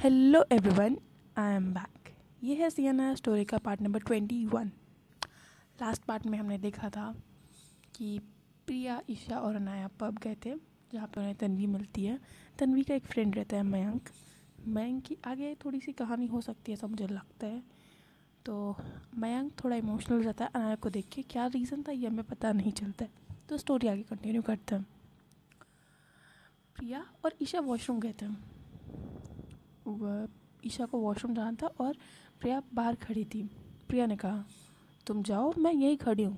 Hello everyone, I am back. ये है सियाना story का पार्ट नंबर 21। लास्ट पार्ट में हमने देखा था कि प्रिया, ईशा और अनाया पब गए थे जहाँ पर उन्हें तन्वी मिलती है। तन्वी का एक फ्रेंड रहता है मयंक। मयंक की आगे थोड़ी सी कहानी हो सकती है, ऐसा मुझे लगता है। तो मयंक थोड़ा इमोशनल रहता है अनाया को देख के। क्या रीज़न था ये हमें पता नहीं चलता है, तो स्टोरी आगे कंटिन्यू करते हैं। प्रिया और ईशा वॉशरूम गए थे। वह ईशा को वॉशरूम जाना था और प्रिया बाहर खड़ी थी। प्रिया ने कहा, तुम जाओ, मैं यहीं खड़ी हूँ।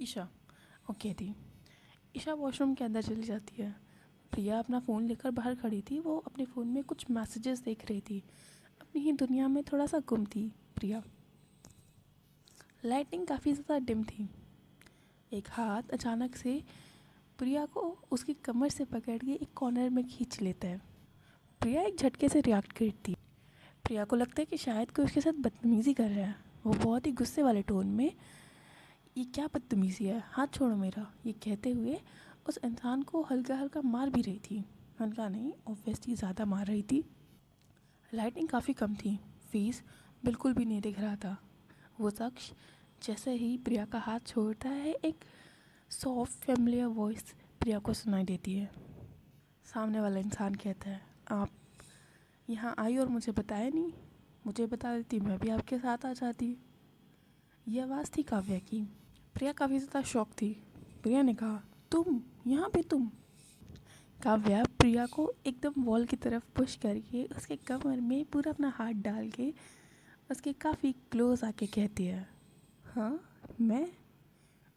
ईशा ओके थी। ईशा वॉशरूम के अंदर चली जाती है। प्रिया अपना फ़ोन लेकर बाहर खड़ी थी। वो अपने फ़ोन में कुछ मैसेजेस देख रही थी। अपनी ही दुनिया में थोड़ा सा गुम थी प्रिया। लाइटिंग काफ़ी ज़्यादा डिम थी। एक हाथ अचानक से प्रिया को उसकी कमर से पकड़ के एक कॉर्नर में खींच लेता है। प्रिया एक झटके से रिएक्ट करती है। प्रिया को लगता है कि शायद कोई उसके साथ बदतमीज़ी कर रहा है। वो बहुत ही गुस्से वाले टोन में, ये क्या बदतमीज़ी है, हाथ छोड़ो मेरा, ये कहते हुए उस इंसान को हल्का हल्का मार भी रही थी। हल्का नहीं, ऑब्वियसली ज़्यादा मार रही थी। लाइटिंग काफ़ी कम थी। फेस बिल्कुल भी नहीं दिख रहा था। वो शख्स जैसे ही प्रिया का हाथ छोड़ता है, एक सॉफ्ट फैमिलियर वॉइस प्रिया को सुनाई देती है। सामने वाला इंसान कहता है, आप यहाँ आई और मुझे बताया नहीं? मुझे बता देती, मैं भी आपके साथ आ जाती। ये आवाज़ थी काव्या की। प्रिया काफ़ी ज़्यादा शॉक थी। प्रिया ने कहा, तुम यहाँ पे, तुम? काव्या प्रिया को एकदम वॉल की तरफ पुश करके उसके कमर में पूरा अपना हाथ डाल के उसके काफ़ी क्लोज आके कहती है, हाँ मैं?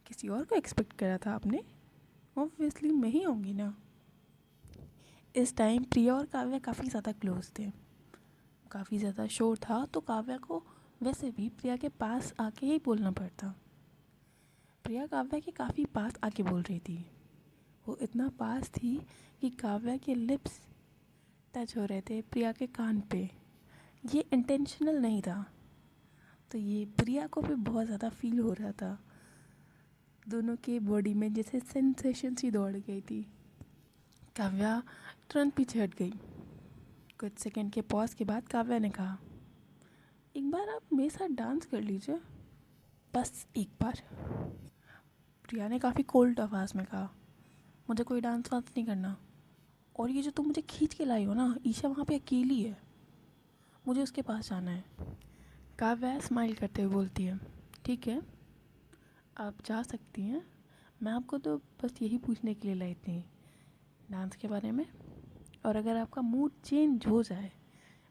किसी और को एक्सपेक्ट करा था आपने? ऑब्वियसली मैं ही होंगी ना। इस टाइम प्रिया और काव्या काफ़ी ज़्यादा क्लोज थे। काफ़ी ज़्यादा शोर था, तो काव्या को वैसे भी प्रिया के पास आके ही बोलना पड़ता। प्रिया काव्या के काफ़ी पास आके बोल रही थी। वो इतना पास थी कि काव्या के लिप्स टच हो रहे थे प्रिया के कान पे। ये इंटेंशनल नहीं था, तो ये प्रिया को भी बहुत ज़्यादा फील हो रहा था। दोनों के बॉडी में जैसे सेंसेशन सी दौड़ गई थी। काव्या तुरंत पीछे हट गई। कुछ सेकंड के पॉज के बाद काव्या ने कहा, एक बार आप मेरे साथ डांस कर लीजिए, बस एक बार। प्रिया ने काफ़ी कोल्ड आवाज़ में कहा, मुझे कोई डांस वांस नहीं करना। और ये जो तुम मुझे खींच के लाई हो ना, ईशा वहाँ पे अकेली है, मुझे उसके पास जाना है। काव्या स्माइल करते हुए बोलती है, ठीक है आप जा सकती हैं, मैं आपको तो बस यही पूछने के लिए लाई थी डांस के बारे में। और अगर आपका मूड चेंज हो जाए,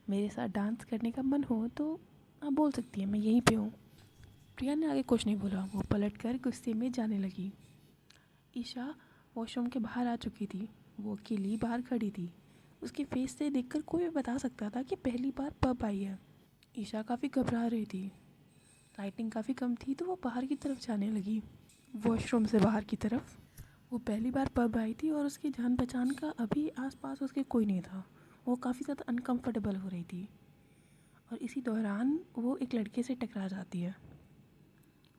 मेरे साथ डांस करने का मन हो, तो आप बोल सकती हैं, मैं यहीं पे हूँ। प्रिया ने आगे कुछ नहीं बोला। वो पलट कर गुस्से में जाने लगी। ईशा वॉशरूम के बाहर आ चुकी थी। वो अकेली बाहर खड़ी थी। उसके फेस से देखकर कोई भी बता सकता था कि पहली बार पब आई है। ईशा काफ़ी घबरा रही थी। लाइटिंग काफ़ी कम थी, तो वो बाहर की तरफ जाने लगी, वॉशरूम से बाहर की तरफ। वो पहली बार पब आई थी और उसकी जान पहचान का अभी आसपास उसके कोई नहीं था। वो काफ़ी ज़्यादा अनकंफर्टेबल हो रही थी। और इसी दौरान वो एक लड़के से टकरा जाती है।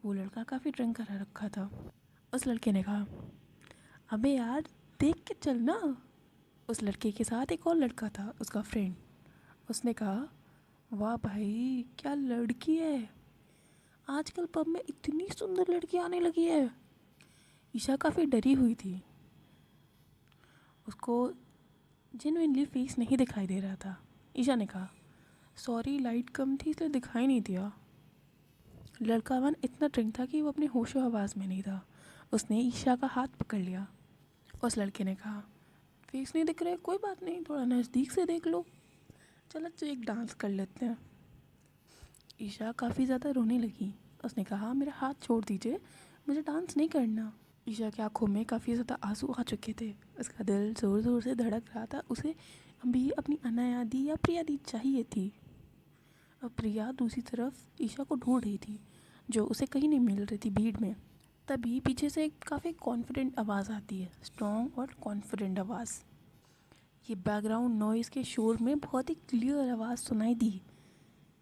वो लड़का काफ़ी ड्रिंक करा रखा था। उस लड़के ने कहा, अबे यार देख के चल ना। उस लड़के के साथ एक और लड़का था, उसका फ्रेंड। उसने कहा, वाह भाई क्या लड़की है, आजकल पब में इतनी सुंदर लड़की आने लगी है। ईशा काफ़ी डरी हुई थी। उसको जेन्युइनली फेस नहीं दिखाई दे रहा था। ईशा ने कहा, सॉरी लाइट कम थी इसलिए दिखाई नहीं दिया। लड़का वन इतना ड्रिंक था कि वो अपने होशो हवास में नहीं था। उसने ईशा का हाथ पकड़ लिया। उस लड़के ने कहा, फेस नहीं दिख रहा है, कोई बात नहीं, थोड़ा नज़दीक से देख लो, चलो तो एक डांस कर लेते हैं। ईशा काफ़ी ज़्यादा रोने लगी। उसने कहा, मेरा हाथ छोड़ दीजिए, मुझे डांस नहीं करना। ईशा की आंखों में काफ़ी ज़्यादा आंसू आ चुके थे। उसका दिल ज़ोर ज़ोर से धड़क रहा था। उसे अभी अपनी अनाया दी या प्रिया दी चाहिए थी। अब प्रिया दूसरी तरफ ईशा को ढूंढ रही थी, जो उसे कहीं नहीं मिल रही थी भीड़ में। तभी पीछे से एक काफ़ी कॉन्फिडेंट आवाज़ आती है, स्ट्रॉन्ग और कॉन्फिडेंट आवाज़। ये बैकग्राउंड नॉइज़ के शोर में बहुत ही क्लियर आवाज़ सुनाई दी,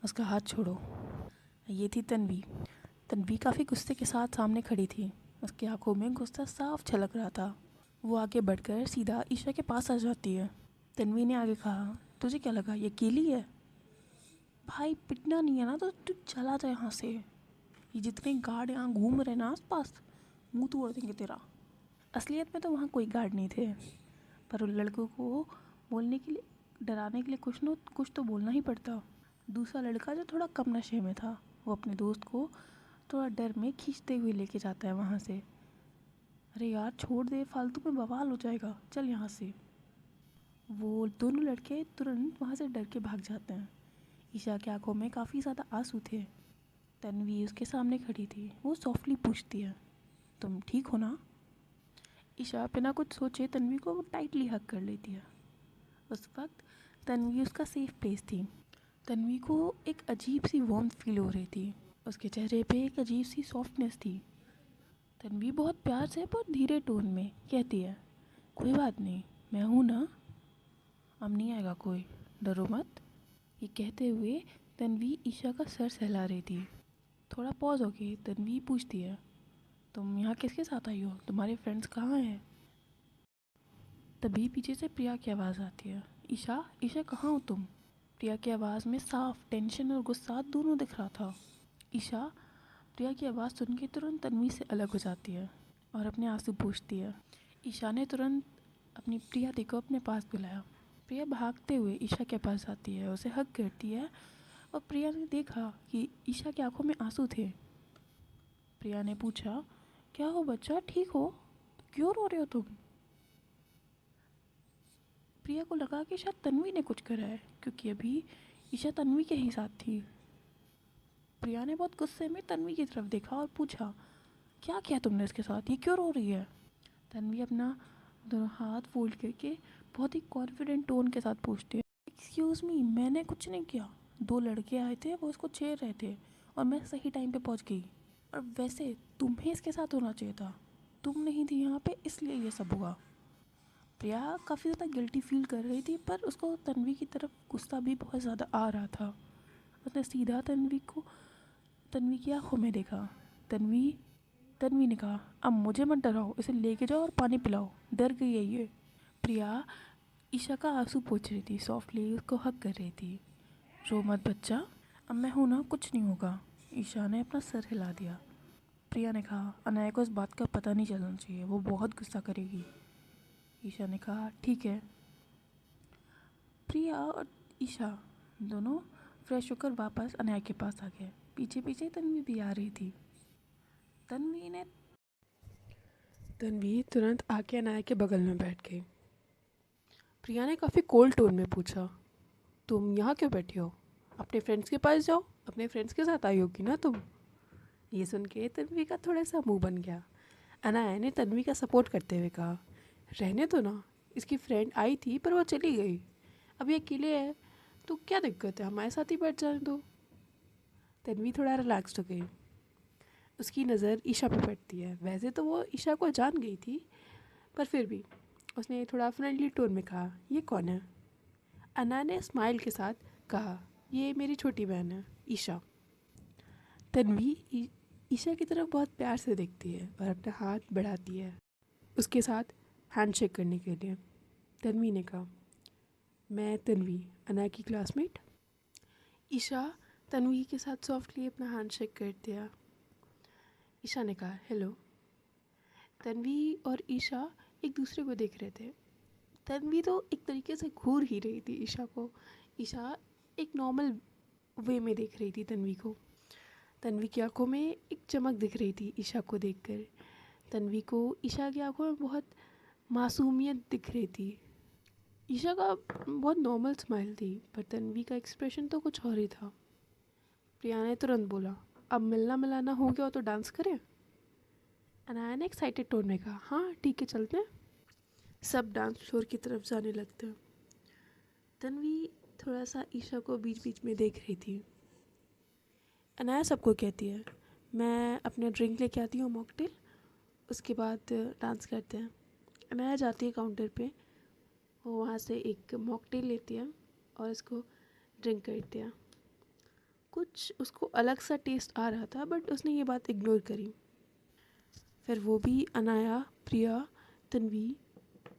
उसका हाथ छोड़ो। ये थी तन्वी। तन्वी काफ़ी गुस्से के साथ सामने खड़ी थी। उसकी आंखों में गुस्सा साफ झलक रहा था। वो आगे बढ़कर सीधा ईशा के पास आ जाती है। तन्वी ने आगे कहा, तुझे क्या लगा ये अकेली है? भाई पिटना नहीं है ना तो तू चला जा यहाँ से। ये जितने गार्ड यहाँ घूम रहे ना आसपास, मुंह तोड़ देंगे तेरा। असलियत में तो वहाँ कोई गार्ड नहीं थे, पर उन लड़कों को बोलने के लिए, डराने के लिए कुछ तो बोलना ही पड़ता। दूसरा लड़का जो थोड़ा कम नशे में था, वो अपने दोस्त को थोड़ा डर में खींचते हुए लेके जाता है वहाँ से। अरे यार छोड़ दे, फालतू में बवाल हो जाएगा, चल यहाँ से। वो दोनों लड़के तुरंत वहाँ से डर के भाग जाते हैं। ईशा की आंखों में काफ़ी ज़्यादा आंसू थे। तन्वी उसके सामने खड़ी थी। वो सॉफ्टली पूछती है, तुम ठीक हो ना? ईशा बिना कुछ सोचे तन्वी को टाइटली हग कर लेती है। उस वक्त तन्वी उसका सेफ प्लेस थी। तन्वी को एक अजीब सी वार्म फील हो रही थी। उसके चेहरे पे एक अजीब सी सॉफ्टनेस थी। तन्वी बहुत प्यार से पर धीरे टोन में कहती है, कोई बात नहीं, मैं हूँ ना, अब नहीं आएगा कोई, डरो मत। ये कहते हुए तन्वी ईशा का सर सहला रही थी। थोड़ा पॉज हो गई, तन्वी पूछती है, तुम यहाँ किसके साथ आई हो? तुम्हारे फ्रेंड्स कहाँ हैं? तभी पीछे से प्रिया की आवाज़ आती है, ईशा ईशा कहाँ हो तुम? प्रिया की आवाज़ में साफ टेंशन और गुस्सा दोनों दिख रहा था। ईशा प्रिया की आवाज़ सुन के तुरंत तन्वी से अलग हो जाती है और अपने आंसू पोंछती है। ईशा ने तुरंत अपनी प्रिया दी को अपने पास बुलाया। प्रिया भागते हुए ईशा के पास आती है, उसे हग करती है और प्रिया ने देखा कि ईशा की आंखों में आंसू थे। प्रिया ने पूछा, क्या हो बच्चा, ठीक हो? क्यों रो रहे हो तुम? प्रिया को लगा कि शायद तन्वी ने कुछ करा है, क्योंकि अभी ईशा तन्वी के ही साथ थी। प्रिया ने बहुत गुस्से में तन्वी की तरफ देखा और पूछा, क्या किया तुमने इसके साथ, ये क्यों रो रही है? तन्वी अपना दोनों हाथ फोल्ड करके बहुत ही कॉन्फिडेंट टोन के साथ पूछती है, एक्सक्यूज़ मी, मैंने कुछ नहीं किया। दो लड़के आए थे, वो इसको छेड़ रहे थे और मैं सही टाइम पे पहुंच गई। और वैसे तुम्हें इसके साथ होना चाहिए था, तुम नहीं थी यहाँ पे, इसलिए ये सब हुआ। प्रिया काफ़ी ज़्यादा गिल्टी फील कर रही थी, पर उसको तन्वी की तरफ गुस्सा भी बहुत ज़्यादा आ रहा था। उसने सीधा तन्वी की आंखों में देखा। तन्वी तन्वी ने कहा, अब मुझे मत डराओ, इसे लेके जाओ और पानी पिलाओ, डर गई है ये। प्रिया ईशा का आंसू पोंछ रही थी, सॉफ्टली उसको हग कर रही थी। रो मत बच्चा, अब मैं हूँ ना, कुछ नहीं होगा। ईशा ने अपना सर हिला दिया। प्रिया ने कहा, अनाया को इस बात का पता नहीं चलना चाहिए, वो बहुत गुस्सा करेगी। ईशा ने कहा, ठीक है। प्रिया और ईशा दोनों फ्रेश होकर वापस अनाया के पास आ गए। पीछे पीछे तन्वी भी आ रही थी। तन्वी तुरंत आके अनाया के बगल में बैठ गई। प्रिया ने काफ़ी कोल्ड टोन में पूछा, तुम यहाँ क्यों बैठी हो? अपने फ्रेंड्स के पास जाओ, अपने फ्रेंड्स के साथ आई होगी ना तुम। ये सुन के तन्वी का थोड़ा सा मुंह बन गया। अनाया ने तन्वी का सपोर्ट करते हुए कहा, रहने दो ना, इसकी फ्रेंड आई थी पर वो चली गई, अब ये अकेले है तो क्या दिक्कत है, हमारे साथ ही बैठ जाने दो। तन्वी थोड़ा रिलैक्स्ड हो गई। उसकी नज़र ईशा पे पड़ती है। वैसे तो वो ईशा को जान गई थी, पर फिर भी उसने थोड़ा फ्रेंडली टोन में कहा, ये कौन है? अनाया ने स्माइल के साथ कहा, ये मेरी छोटी बहन है, ईशा। तन्वी ईशा की तरफ बहुत प्यार से देखती है और अपना हाथ बढ़ाती है उसके साथ हैंडशेक करने के लिए। तन्वी ने कहा, मैं तन्वी, अनाया की क्लासमेट। ईशा तन्वी के साथ सॉफ्टली अपना हैंडशेक कर दिया। ईशा ने कहा, हेलो। तन्वी और ईशा एक दूसरे को देख रहे थे। तन्वी तो एक तरीके से घूर ही रही थी ईशा को। ईशा एक नॉर्मल वे में देख रही थी तन्वी को। तन्वी की आंखों में एक चमक दिख रही थी ईशा को देखकर। तन्वी को ईशा की आंखों में बहुत मासूमियत दिख रही थी। ईशा का बहुत नॉर्मल स्माइल थी, पर तन्वी का एक्सप्रेशन तो कुछ और ही था। प्रिया ने तुरंत बोला, अब मिलना मिलाना हो गया तो डांस करें? अनाया ने एक्साइटेड टोन में कहा, हाँ ठीक है, चलते हैं। सब डांस फ्लोर की तरफ जाने लगते हैं। तन्वी थोड़ा सा ईशा को बीच बीच में देख रही थी। अनाया सबको कहती है, मैं अपना ड्रिंक लेके आती हूँ मॉकटेल, उसके बाद डांस करते हैं। अनाया जाती है काउंटर पे, वो वहाँ से एक मॉकटेल लेती है और इसको ड्रिंक करती है। कुछ उसको अलग सा टेस्ट आ रहा था, बट उसने ये बात इग्नोर करी। फिर वो भी, अनाया, प्रिया, तन्वी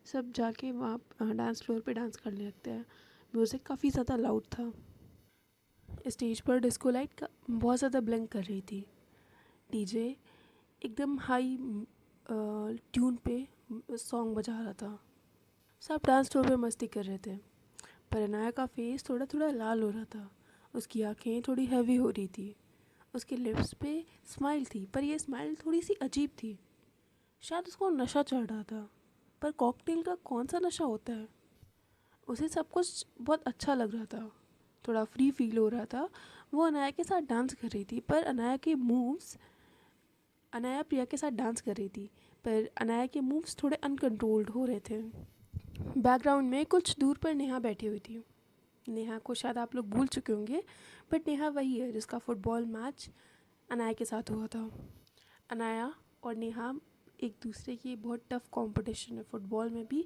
सब जाके वहाँ डांस फ्लोर पे डांस करने लगते हैं। म्यूज़िक काफ़ी ज़्यादा लाउड था। स्टेज पर डिस्को लाइट का बहुत ज़्यादा ब्लिंक कर रही थी। डीजे एकदम हाई ट्यून पे सॉन्ग बजा रहा था। सब डांस फ्लोर पे मस्ती कर रहे थे, पर अनाया का फेस थोड़ा थोड़ा लाल हो रहा था। उसकी आंखें थोड़ी हैवी हो रही थी। उसके लिप्स पे स्माइल थी, पर यह स्माइल थोड़ी सी अजीब थी। शायद उसको नशा चढ़ रहा था, पर कॉकटेल का कौन सा नशा होता है। उसे सब कुछ बहुत अच्छा लग रहा था, थोड़ा फ्री फील हो रहा था। वो अनाया के साथ डांस कर रही थी, पर अनाया के मूव्स अनाया प्रिया के साथ डांस कर रही थी, पर अनाया के मूव्स थोड़े अनकंट्रोल्ड हो रहे थे। बैकग्राउंड में कुछ दूर पर नेहा बैठी हुई थी। नेहा को शायद आप लोग भूल चुके होंगे, बट नेहा वही है जिसका फुटबॉल मैच अनाया के साथ हुआ था। अनाया और नेहा एक दूसरे की बहुत टफ कंपटीशन है फुटबॉल में भी,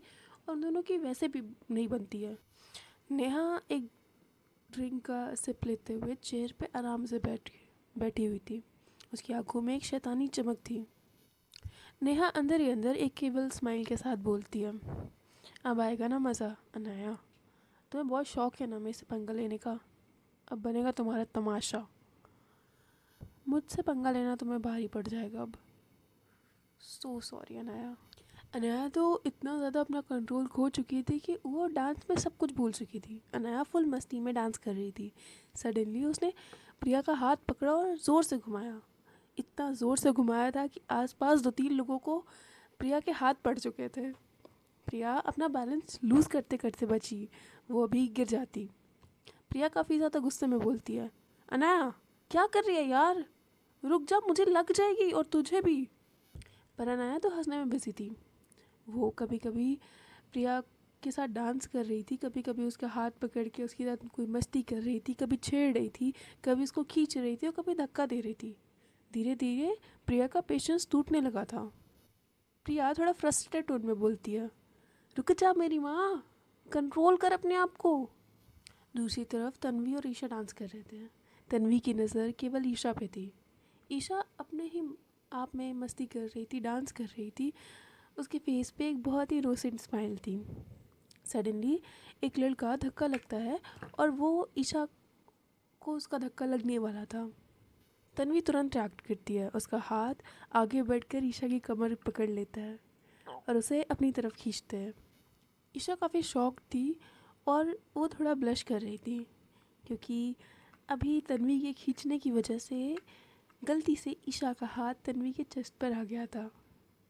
और उन दोनों की वैसे भी नहीं बनती है। नेहा एक ड्रिंक का सिप लेते हुए चेयर पे आराम से बैठी हुई थी। उसकी आंखों में एक शैतानी चमक थी। नेहा अंदर ही अंदर एक केवल स्माइल के साथ बोलती है, अब आएगा ना मज़ा अनाया, तुम्हें बहुत शौक है ना मेरे से पंगा लेने का, अब बनेगा तुम्हारा तमाशा। मुझसे पंगा लेना तुम्हें भारी पड़ जाएगा अब। So sorry Anaya. अनाया तो इतना ज़्यादा अपना कंट्रोल खो चुकी थी कि वो डांस में सब कुछ भूल चुकी थी। अनाया फुल मस्ती में डांस कर रही थी। सडनली उसने प्रिया का हाथ पकड़ा और ज़ोर से घुमाया। इतना ज़ोर से घुमाया था कि आसपास 2-3 लोगों को प्रिया के हाथ पड़ चुके थे। प्रिया अपना बैलेंस लूज़ करते करते बची, वो अभी गिर जाती। प्रिया काफ़ी ज़्यादा गुस्से में बोलती है, अनाया क्या कर रही है यार, रुक जा, मुझे लग जाएगी और तुझे भी। पर अनाया तो हंसने में बिजी थी। वो कभी कभी प्रिया के साथ डांस कर रही थी, कभी कभी उसका हाथ पकड़ के उसके साथ कोई मस्ती कर रही थी, कभी छेड़ रही थी, कभी उसको खींच रही थी और कभी धक्का दे रही थी। धीरे धीरे प्रिया का पेशेंस टूटने लगा था। प्रिया थोड़ा फ्रस्ट्रेटेड टोन में बोलती है, रुक जा मेरी माँ, कंट्रोल कर अपने आप को। दूसरी तरफ तन्वी और ईशा डांस कर रहे थे। तन्वी की नज़र केवल ईशा पे थी। ईशा अपने ही आप में मस्ती कर रही थी, डांस कर रही थी। उसके फेस पे एक बहुत ही इनोसेंट स्माइल थी। सडनली एक लड़का धक्का लगता है और वो ईशा को उसका धक्का लगने वाला था। तन्वी तुरंत रिएक्ट करती है। उसका हाथ आगे बढ़कर ईशा की कमर पकड़ लेता है और उसे अपनी तरफ खींचते हैं। ईशा काफ़ी शॉक थी और वो थोड़ा ब्लश कर रही थी, क्योंकि अभी तन्वी के खींचने की वजह से गलती से ईशा का हाथ तन्वी के चेस्ट पर आ गया था।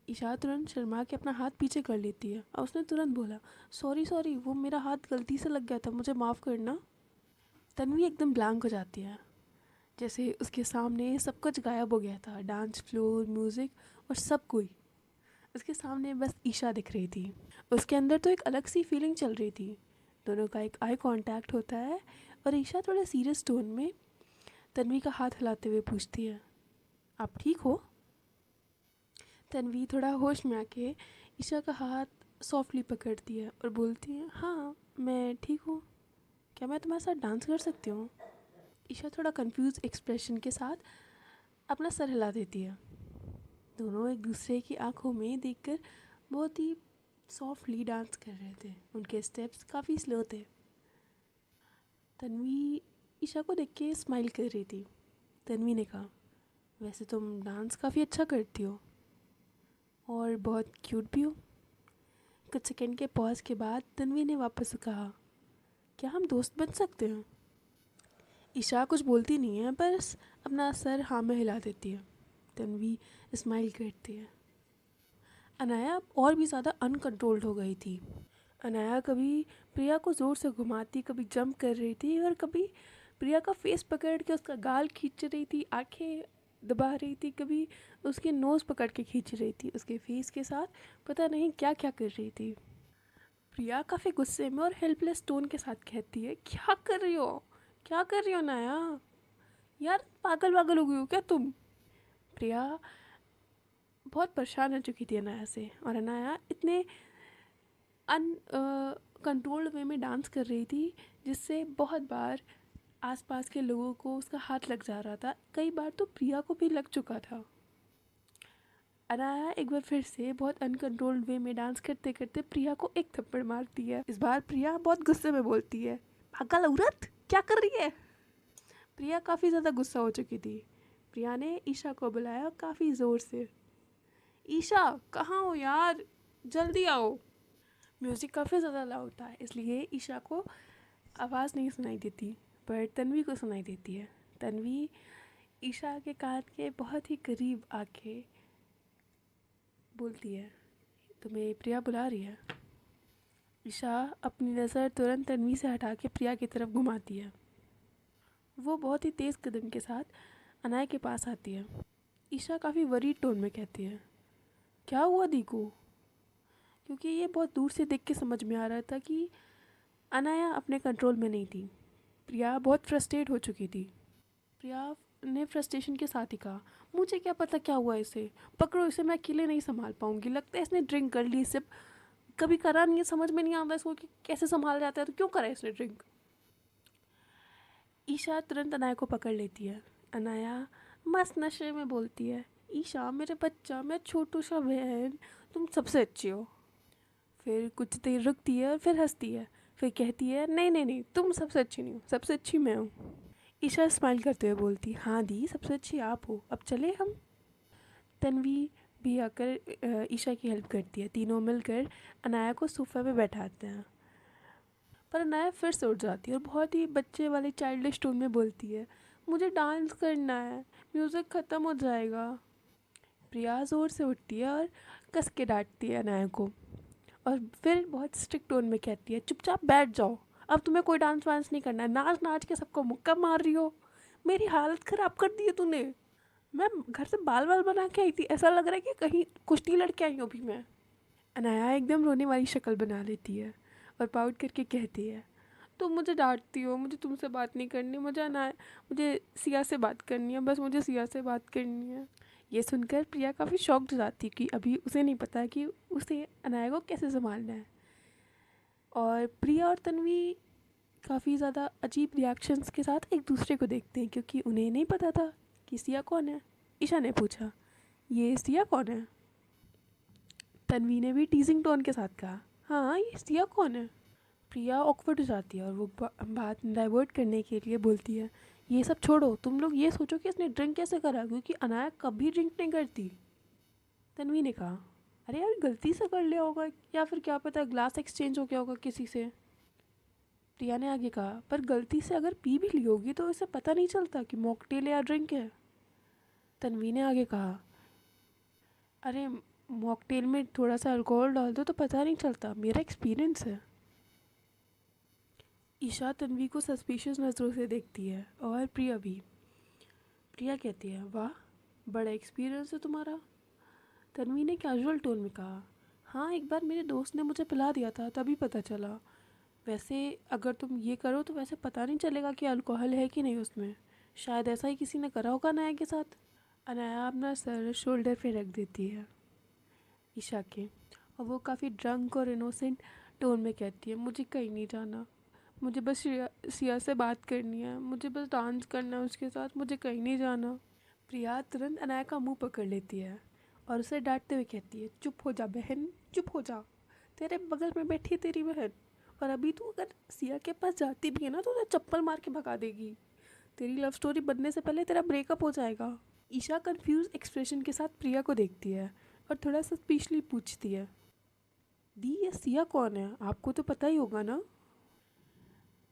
ईशा तुरंत शर्मा के अपना हाथ पीछे कर लेती है और उसने तुरंत बोला, सॉरी सॉरी, वो मेरा हाथ गलती से लग गया था, मुझे माफ़ करना। तन्वी एकदम ब्लैंक हो जाती है, जैसे उसके सामने सब कुछ गायब हो गया था। डांस फ्लोर, म्यूज़िक और सब कोई उसके सामने बस ईशा दिख रही थी। उसके अंदर तो एक अलग सी फीलिंग चल रही थी। दोनों का एक आई कांटेक्ट होता है और ईशा थोड़े सीरियस टोन में तन्वी का हाथ हिलाते हुए पूछती है, आप ठीक हो? तन्वी थोड़ा होश में आके ईशा का हाथ सॉफ्टली पकड़ती है और बोलती है, हाँ मैं ठीक हूँ, क्या मैं तुम्हारे साथ डांस कर सकती हूँ? ईशा थोड़ा कंफ्यूज एक्सप्रेशन के साथ अपना सर हिला देती है। दोनों एक दूसरे की आंखों में देखकर बहुत ही सॉफ्टली डांस कर रहे थे। उनके स्टेप्स काफ़ी स्लो थे। तन्वी ईशा को देख के स्माइल कर रही थी। तन्वी ने कहा, वैसे तुम डांस काफ़ी अच्छा करती हो और बहुत क्यूट भी हो। कुछ सेकंड के पॉज के बाद तन्वी ने वापस कहा, क्या हम दोस्त बन सकते हैं? ईशा कुछ बोलती नहीं है, बस अपना सर हाँ में हिला देती है। तन्वी स्माइल करती है। अनाया और भी ज़्यादा अनकंट्रोल्ड हो गई थी। अनाया कभी प्रिया को ज़ोर से घुमाती, कभी जंप कर रही थी और कभी प्रिया का फेस पकड़ के उसका गाल खींच रही थी, आंखें दबा रही थी, कभी उसके नोज़ पकड़ के खींच रही थी। उसके फेस के साथ पता नहीं क्या क्या कर रही थी। प्रिया काफ़ी गुस्से में और हेल्पलेस टोन के साथ कहती है, क्या कर रही हो, क्या कर रही हो नाया, यार पागल वागल हो गई हो क्या तुम? प्रिया बहुत परेशान हो चुकी थी अनाया से, और अनाया इतने अन कंट्रोल्ड वे में डांस कर रही थी जिससे बहुत बार आसपास के लोगों को उसका हाथ लग जा रहा था। कई बार तो प्रिया को भी लग चुका था। अनाया एक बार फिर से बहुत अनकंट्रोल्ड वे में डांस करते करते प्रिया को एक थप्पड़ मारती है। इस बार प्रिया बहुत गुस्से में बोलती है, पागल औरत क्या कर रही है। प्रिया काफ़ी ज़्यादा गुस्सा हो चुकी थी। प्रिया ने ईशा को बुलाया काफ़ी ज़ोर से, ईशा कहाँ हो यार, जल्दी आओ। म्यूज़िक काफ़ी ज़्यादा लाउड था, इसलिए ईशा को आवाज़ नहीं सुनाई देती, पर तन्वी को सुनाई देती है। तन्वी ईशा के कान के बहुत ही करीब आके बोलती है, तुम्हें प्रिया बुला रही है। ईशा अपनी नज़र तुरंत तन्वी से हटा के प्रिया की तरफ घुमाती है। वो बहुत ही तेज़ कदम के साथ अनाया के पास आती है। ईशा काफ़ी वरीड टोन में कहती है, क्या हुआ दीकू? क्योंकि ये बहुत दूर से देख के समझ में आ रहा था कि अनाया अपने कंट्रोल में नहीं थी। प्रिया बहुत फ्रस्ट्रेट हो चुकी थी। प्रिया ने फ्रस्ट्रेशन के साथ ही कहा, मुझे क्या पता क्या हुआ इसे, पकड़ो इसे, मैं अकेले नहीं संभाल पाऊंगी। लगता है इसने ड्रिंक कर ली, इसे कभी करा नहीं है, समझ में नहीं आता इसको कि कैसे संभाल जाता है, तो क्यों करा इसने ड्रिंक। ईशा तुरंत अनाया को पकड़ लेती है। अनाया मस्त नशे में बोलती है, ईशा मेरे बच्चा, मैं छोटू सा बहन, तुम सबसे अच्छी हो। फिर कुछ देर रुकती है और फिर हंसती है, फिर कहती है, नहीं नहीं नहीं, तुम सबसे अच्छी नहीं हो, सबसे अच्छी मैं हूँ। ईशा स्माइल करते हुए बोलती, हाँ दी, सबसे अच्छी आप हो, अब चले हम। तन्वी भी आकर ईशा की हेल्प करती है। तीनों मिलकर अनाया को सोफा पे बैठाते हैं, पर अनाया फिर से उठ जाती है और बहुत ही बच्चे वाले चाइल्डिश टोन में बोलती है, मुझे डांस करना है, म्यूज़िक ख़त्म हो जाएगा। प्रिया ज़ोर से उठती है और कस के डांटती है अनाया को, और फिर बहुत स्ट्रिक्ट टोन में कहती है, चुपचाप बैठ जाओ, अब तुम्हें कोई डांस वांस नहीं करना है, नाच नाच के सबको मुक्का मार रही हो, मेरी हालत ख़राब कर दी है तूने। मैं घर से बाल बाल बना के आई थी, ऐसा लग रहा है कि कहीं कुश्ती लड़के आई हूँ अभी मैं। अनाया एकदम रोने वाली शक्ल बना लेती है और पाउट करके कहती है, तुम मुझे डांटती हो, मुझे तुमसे बात नहीं करनी, मुझे सिया से बात करनी है, बस मुझे सिया से बात करनी है। ये सुनकर प्रिया काफ़ी शॉक्ड हो जाती है कि अभी उसे नहीं पता कि उसे अनाया को कैसे संभालना है। और प्रिया और तन्वी काफ़ी ज़्यादा अजीब रिएक्शंस के साथ एक दूसरे को देखते हैं, क्योंकि उन्हें नहीं पता था कि सिया कौन है। ईशा ने पूछा, ये सिया कौन है? तन्वी ने भी टीजिंग टोन के साथ कहा, हाँ ये सिया कौन है? प्रिया ऑकवर्ड हो जाती है और वो बात डाइवर्ट करने के लिए बोलती है, ये सब छोड़ो, तुम लोग ये सोचो कि इसने ड्रिंक कैसे करा, क्योंकि अनाया कभी ड्रिंक नहीं करती। तन्वी ने कहा, अरे यार गलती से कर लिया होगा, या फिर क्या पता ग्लास एक्सचेंज हो गया होगा किसी से। प्रिया ने आगे कहा, पर गलती से अगर पी भी ली होगी तो इसे पता नहीं चलता कि मॉकटेल या ड्रिंक है। तन्वी ने आगे कहा, अरे मॉकटेल में थोड़ा सा अल्कोहल डाल दो तो पता नहीं चलता, मेरा एक्सपीरियंस है। ईशा तन्वी को सस्पिशियस नज़रों से देखती है और प्रिया भी। प्रिया कहती है, वाह बड़ा एक्सपीरियंस है तुम्हारा। तन्वी ने कैजुअल टोन में कहा, हाँ एक बार मेरे दोस्त ने मुझे पिला दिया था तभी पता चला, वैसे अगर तुम ये करो तो वैसे पता नहीं चलेगा कि अल्कोहल है कि नहीं उसमें, शायद ऐसा ही किसी ने करा होगा अनाया के साथ। अनाया अपना सर शोल्डर पे रख देती है ईशा के, और वो काफ़ी ड्रंक और इनोसेंट टोन में कहती है, मुझे कहीं नहीं जाना, मुझे बस सिया से बात करनी है, मुझे बस डांस करना है उसके साथ, मुझे कहीं नहीं जाना। प्रिया तुरंत अनाया का मुंह पकड़ लेती है और उसे डांटते हुए कहती है, चुप हो जा बहन, चुप हो जा, तेरे बगल में बैठी है तेरी बहन, और अभी तू अगर सिया के पास जाती भी है ना तो उसे चप्पल मार के भगा देगी, तेरी लव स्टोरी बनने से पहले तेरा ब्रेकअप हो जाएगा। ईशा कंफ्यूज एक्सप्रेशन के साथ प्रिया को देखती है और थोड़ा सस्पिशली पूछती है, दी ये सिया कौन है, आपको तो पता ही होगा ना।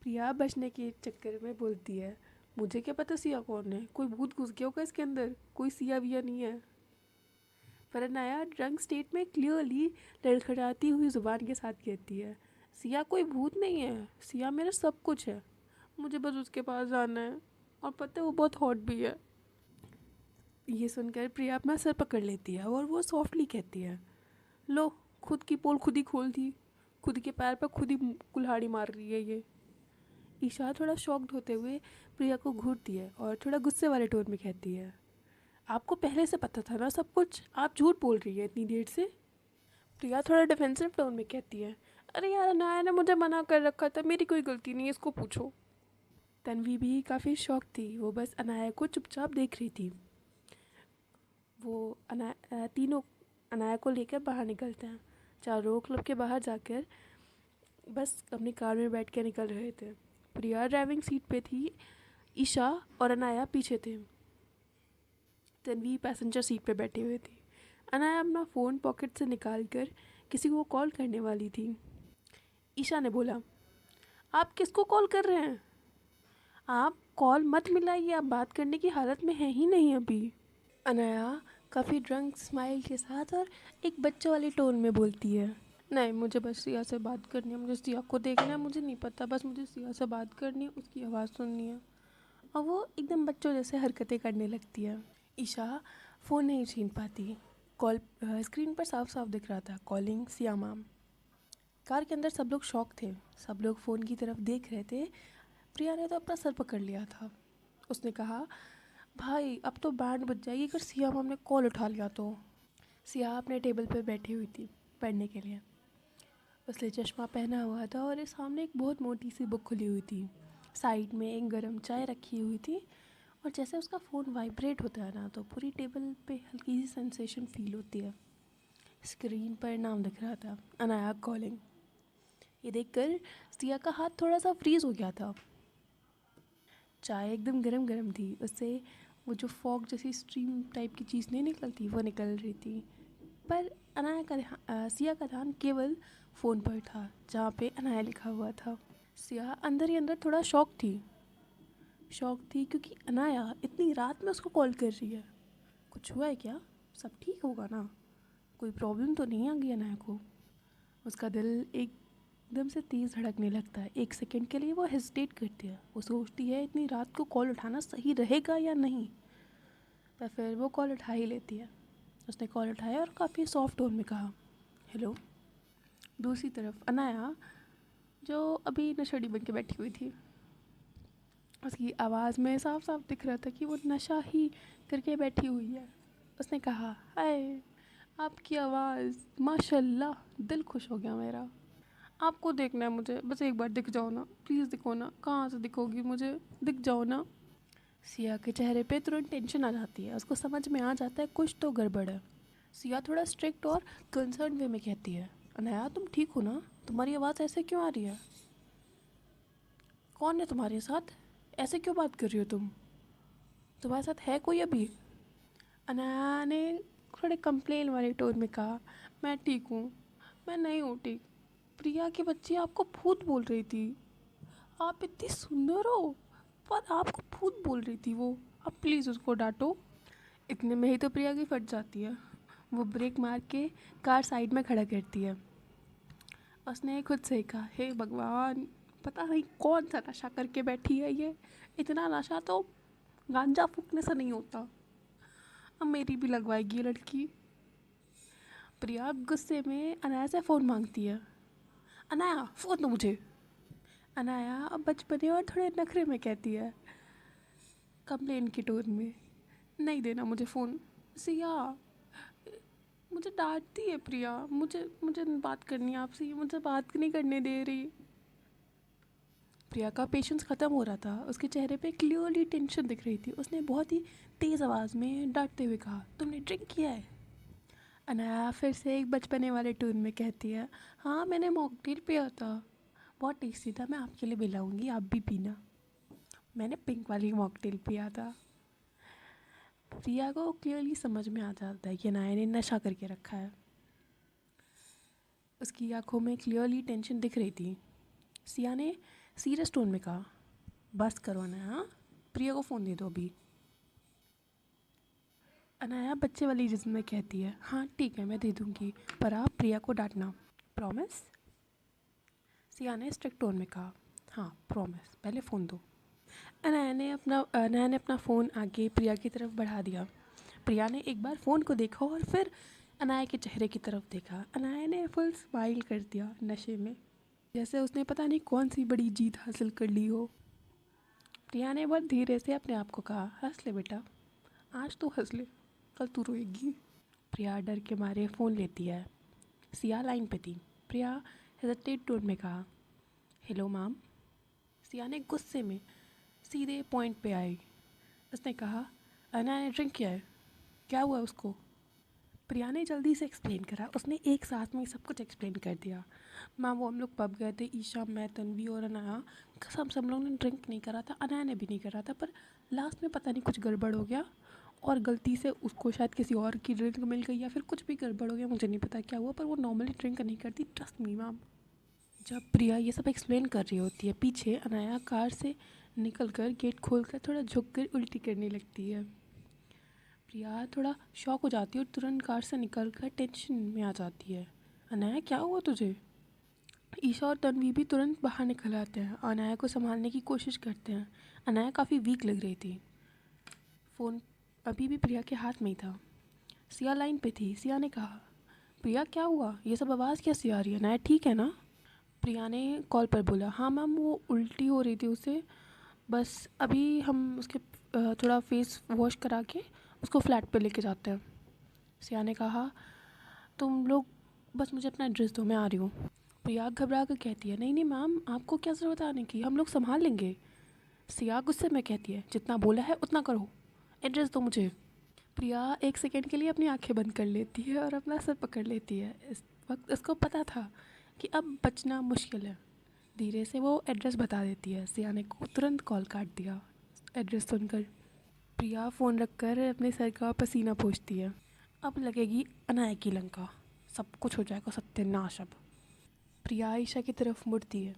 प्रिया बचने के चक्कर में बोलती है, मुझे क्या पता सिया कौन है, कोई भूत घुस गया होगा इसके अंदर, कोई सिया विया नहीं है। पर अनाया ड्रंक स्टेट में क्लियरली लड़खड़ाती हुई ज़ुबान के साथ कहती है, सिया कोई भूत नहीं है, सिया मेरा सब कुछ है, मुझे बस उसके पास जाना है, और पता है वो बहुत हॉट भी है। ये सुनकर प्रिया अपना सर पकड़ लेती है और वो सॉफ्टली कहती है, लो खुद की पोल खुद ही खोल दी, खुद के पैर पर खुद ही कुल्हाड़ी मार रही है ये। ईशा थोड़ा शॉक्ड होते हुए प्रिया को घूरती है और थोड़ा गुस्से वाले टोन में कहती है, आपको पहले से पता था ना सब कुछ, आप झूठ बोल रही है इतनी देर से। प्रिया थोड़ा डिफेंसिव टोन में कहती है, अरे यार अनाया ने मुझे मना कर रखा था, मेरी कोई गलती नहीं है, इसको पूछो। तन्वी भी काफ़ी शॉक थी, वो बस अनाया को चुपचाप देख रही थी। वो तीनों अनाया को लेकर बाहर निकलते हैं। चारों क्लब के बाहर जाकर बस अपनी कार में बैठ के निकल रहे थे। प्रिया ड्राइविंग सीट पे थी, ईशा और अनाया पीछे थे। तन्वी पैसेंजर सीट पे बैठी हुई थी। अनाया अपना फ़ोन पॉकेट से निकाल कर किसी को कॉल करने वाली थी। ईशा ने बोला, आप किसको कॉल कर रहे हैं? आप कॉल मत मिलाइए, आप बात करने की हालत में हैं ही नहीं अभी। अनाया काफ़ी ड्रंक स्माइल के साथ और एक बच्चों वाली टोन में बोलती है, नहीं मुझे बस सिया से बात करनी है, मुझे सिया को देखना है, मुझे नहीं पता, बस मुझे सिया से बात करनी है, उसकी आवाज़ सुननी है। और वो एकदम बच्चों जैसे हरकतें करने लगती है। ईशा फ़ोन नहीं छीन पाती। कॉल स्क्रीन पर साफ साफ दिख रहा था, कॉलिंग सिया मैम। कार के अंदर सब लोग शॉक थे, सब लोग फ़ोन की तरफ देख रहे थे। प्रिया ने तो अपना सर पकड़ लिया था। उसने कहा, भाई अब तो बैंड बज जाएगी अगर सिया मैम ने कॉल उठा लिया तो। सिया अपने टेबल पर बैठी हुई थी पढ़ने के लिए। उसने चश्मा पहना हुआ था और इस सामने एक बहुत मोटी सी बुक खुली हुई थी। साइड में एक गर्म चाय रखी हुई थी और जैसे उसका फ़ोन वाइब्रेट होता है ना, तो पूरी टेबल पे हल्की सी सेंसेशन फील होती है। स्क्रीन पर नाम दिख रहा था, अनाया कॉलिंग। ये देखकर सिया का हाथ थोड़ा सा फ्रीज हो गया था। चाय एकदम गरम गरम थी, उससे वो जो फॉग जैसी स्ट्रीम टाइप की चीज़ नहीं निकलती, वो निकल रही थी। पर अनाया का सिया का ध्यान केवल फ़ोन पर था जहाँ पे अनाया लिखा हुआ था। सिया अंदर ही अंदर थोड़ा शॉक थी क्योंकि अनाया इतनी रात में उसको कॉल कर रही है। कुछ हुआ है क्या? सब ठीक होगा ना? कोई प्रॉब्लम तो नहीं आ गई अनाया को? उसका दिल एकदम से तेज़ धड़कने लगता है। एक सेकंड के लिए वो हेजिटेट करती है। वो सोचती है इतनी रात को कॉल उठाना सही रहेगा या नहीं, पर फिर वो कॉल उठा ही लेती है। उसने कॉल उठाया और काफ़ी सॉफ्ट टोन में कहा, हेलो। दूसरी तरफ अनाया, जो अभी नशेड़ी बन के बैठी हुई थी, उसकी आवाज़ में साफ साफ दिख रहा था कि वो नशा ही करके बैठी हुई है। उसने कहा, हाय, आपकी आवाज़ माशाल्लाह, दिल खुश हो गया मेरा। आपको देखना है मुझे, बस एक बार दिख जाओ ना, प्लीज़ दिखो ना। कहाँ से दिखोगी मुझे? दिख जाओ ना। सिया के चेहरे पे तुरंत टेंशन आ जाती है। उसको समझ में आ जाता है कुछ तो गड़बड़ है। सिया थोड़ा स्ट्रिक्ट और कंसर्न वे में कहती है, अनाया तुम ठीक हो ना? तुम्हारी आवाज़ ऐसे क्यों आ रही है? कौन है तुम्हारे साथ? ऐसे क्यों बात कर रही हो तुम? तुम्हारे साथ है कोई अभी? अनाया ने थोड़े कंप्लेन वाले टोन में कहा, मैं ठीक हूँ। मैं नहीं हूँ ठीक। प्रिया की बच्ची आपको भूत बोल रही थी। आप इतनी सुंदर हो, पर आपको भूत बोल रही थी वो। अब प्लीज़ उसको डांटो। इतने में ही तो प्रिया की फट जाती है। वो ब्रेक मार के कार साइड में खड़ा करती है। उसने खुद से कहा, हे भगवान, पता नहीं कौन सा नशा करके बैठी है ये। इतना नशा तो गांजा फूकने से नहीं होता। अब मेरी भी लगवाएगी ये लड़की। प्रिया गुस्से में अनाया से फ़ोन मांगती है, अनाया फ़ोन दो मुझे। अनाया अब बचपने और थोड़े नखरे में कहती है, कंप्लेन की टोन में, नहीं देना मुझे फ़ोन। सिया, मुझे डांटती है प्रिया, मुझे मुझे बात करनी है आपसे, ये मुझे बात नहीं करने दे रही। प्रिया का पेशेंस ख़त्म हो रहा था। उसके चेहरे पे क्लियरली टेंशन दिख रही थी। उसने बहुत ही तेज़ आवाज़ में डांटते हुए कहा, तुमने ड्रिंक किया है? अनाया फिर से एक बचपने वाले टून में कहती है, हाँ मैंने मॉकटेल पिया था, बहुत टेस्टी था, मैं आपके लिए भी लाऊंगी, आप भी पीना। मैंने पिंक वाली मॉकटेल पिया था। प्रिया को क्लियरली समझ में आ जाता है कि अनाया ने नशा करके रखा है। उसकी आंखों में क्लियरली टेंशन दिख रही थी। सिया ने सीरियस टोन में कहा, बस करो अनाया, हाँ? प्रिया को फ़ोन दे दो अभी। अनाया बच्चे वाली जिस्म में कहती है, हाँ ठीक है मैं दे दूँगी, पर आप प्रिया को डांटना, प्रॉमिस? सिया ने स्ट्रिक्ट टोन में कहा, हाँ प्रॉमिस, पहले फ़ोन दो। अनाया ने अपना फ़ोन आगे प्रिया की तरफ बढ़ा दिया। प्रिया ने एक बार फ़ोन को देखा और फिर अनाया के चेहरे की तरफ देखा। अनाया ने फुल स्माइल कर दिया नशे में, जैसे उसने पता नहीं कौन सी बड़ी जीत हासिल कर ली हो। प्रिया ने बहुत धीरे से अपने आप को कहा, हंस ले बेटा, आज तो हंस ले, कल तू रोएगी। प्रिया डर के मारे फ़ोन लेती है। सिया लाइन पे थी। प्रिया हेजिटेट टोन में कहा, हेलो मैम। सिया ने गुस्से में सीधे पॉइंट पे आई। उसने कहा, अनाया ने ड्रिंक किया है? क्या हुआ उसको? प्रिया ने जल्दी से एक्सप्लेन करा। उसने एक साथ में सब कुछ एक्सप्लेन कर दिया। मैम वो हम लोग पब गए थे, ईशा, मैं, तन्वी और अनाया। सब लोगों ने ड्रिंक नहीं करा था, अनाया ने भी नहीं करा था, पर लास्ट में पता नहीं कुछ गड़बड़ हो गया और गलती से उसको शायद किसी और की ड्रिंक मिल गई या फिर कुछ भी गड़बड़ हो गया, मुझे नहीं पता क्या हुआ, पर वो नॉर्मली ड्रिंक नहीं करती, ट्रस्ट मी मैम। जब प्रिया ये सब एक्सप्लेन कर रही होती है, पीछे अनाया कार से निकल कर गेट खोल कर थोड़ा झुक कर उल्टी करने लगती है। प्रिया थोड़ा शॉक हो जाती है और तुरंत कार से निकल कर टेंशन में आ जाती है। अनाया क्या हुआ तुझे? ईशा और तन्वी भी तुरंत बाहर निकल आते हैं, अनाया को संभालने की कोशिश करते हैं। अनाया काफ़ी वीक लग रही थी। फ़ोन अभी भी प्रिया के हाथ में ही था। सिया लाइन पे थी। सिया ने कहा, प्रिया क्या हुआ? ये सब आवाज़ कैसी आ रही है? अनाया ठीक है ना? प्रिया ने कॉल पर बोला, हाँ मैम वो उल्टी हो रही थी उसे, बस अभी हम उसके थोड़ा फेस वॉश करा के उसको फ्लैट पे लेके जाते हैं। सिया ने कहा, तुम लोग बस मुझे अपना एड्रेस दो, मैं आ रही हूँ। प्रिया घबरा कर कहती है, नहीं नहीं मैम, आपको क्या ज़रूरत आने की, हम लोग संभाल लेंगे। सिया गुस्से में कहती है, जितना बोला है उतना करो, एड्रेस दो मुझे। प्रिया एक सेकंड के लिए अपनी आंखें बंद कर लेती है और अपना सर पकड़ लेती है। इस वक्त उसको पता था कि अब बचना मुश्किल है। धीरे से वो एड्रेस बता देती है। सिया ने तुरंत कॉल काट दिया एड्रेस सुनकर। प्रिया फ़ोन रखकर अपने सर का पसीना पोंछती है। अब लगेगी अनाया की लंका, सब कुछ हो जाएगा सत्यानाश अब। प्रिया ईशा की तरफ मुड़ती है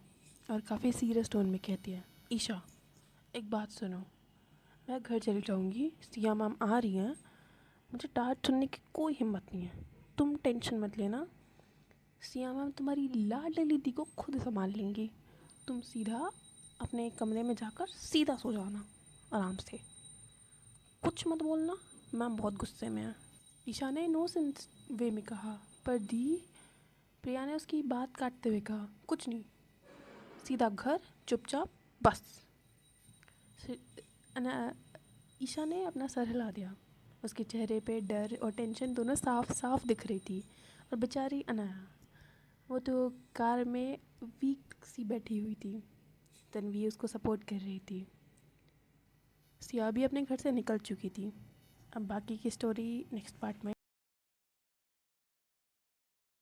और काफ़ी सीरियस टोन में कहती है, ईशा एक बात सुनो, मैं घर चली जाऊँगी, सिया मैम आ रही हैं, मुझे डांट सुनने की कोई हिम्मत नहीं है, तुम टेंशन मत लेना, सिया मैम तुम्हारी लाडली दी को खुद संभाल लेंगी, तुम सीधा अपने कमरे में जाकर सीधा सो जाना आराम से, कुछ मत बोलना, मैम बहुत गुस्से में है। ईशा ने नो सेंस वे में कहा, पर दी, प्रिया ने उसकी बात काटते हुए कहा, कुछ नहीं, सीधा घर चुपचाप बस। ईशा ने अपना सर हिला दिया। उसके चेहरे पे डर और टेंशन दोनों साफ साफ दिख रही थी। और बेचारी अनाया, वो तो कार में वीक सी बैठी हुई थी। तन्वी उसको सपोर्ट कर रही थी। सिया भी अपने घर से निकल चुकी थी। अब बाकी की स्टोरी नेक्स्ट पार्ट में।